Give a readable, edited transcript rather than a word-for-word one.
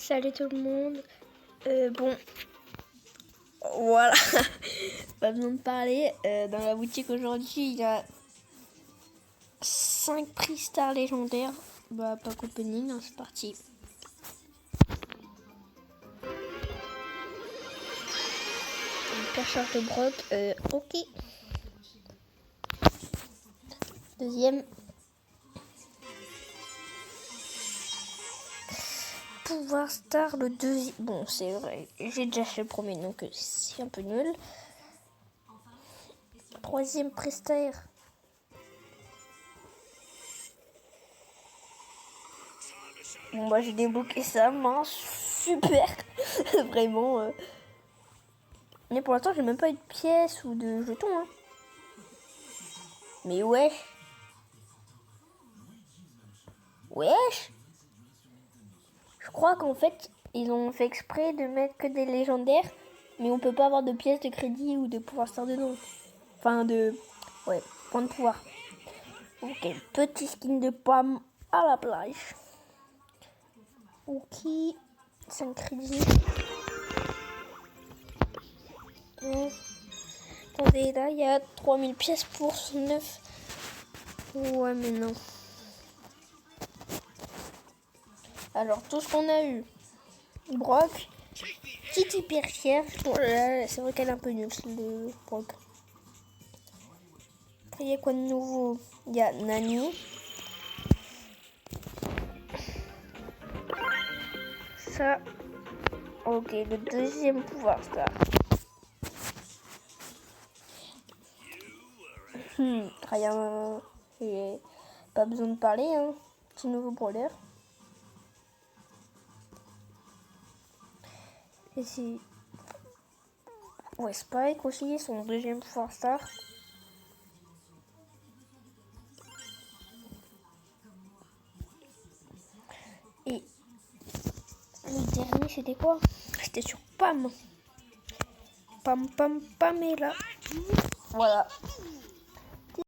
Salut tout le monde. Bon, voilà, pas besoin de parler. Dans la boutique aujourd'hui, il y a 5 prix stars légendaires. Bah, pas opening, hein, c'est parti. Une percheur de broc, ok. Deuxième. Pouvoir star, le deuxième. Bon, c'est vrai, j'ai déjà fait le premier, donc c'est un peu nul. Troisième prestataire. Bon, bah, j'ai débloqué ça, mince, super. Vraiment. Mais pour l'instant, j'ai même pas eu de pièces ou de jetons. Hein. Mais wesh. Wesh. Je crois qu'en fait, ils ont fait exprès de mettre que des légendaires. Mais on peut pas avoir de pièces de crédit ou de pouvoir star dedans. Enfin, ouais, point de pouvoir. Ok, petit skin de pomme à la plage. Ok, 5 crédits. Attendez, là, il y a 3000 pièces pour 9. Ouais, mais non. Alors, tout ce qu'on a eu. Brock. Petite hyper chère. Bon, c'est vrai qu'elle est un peu nulle, le Brock. Après, il y a quoi de nouveau? Il y a Nani. Ça. Ok, le deuxième pouvoir star. Rien. J'ai pas besoin de parler, hein. Petit nouveau brawler. Et c'est. Ouais, Spike aussi, son deuxième pouvoir star. Et le dernier, c'était quoi? C'était sur Pam. Pam, Pam, Pamela. Voilà.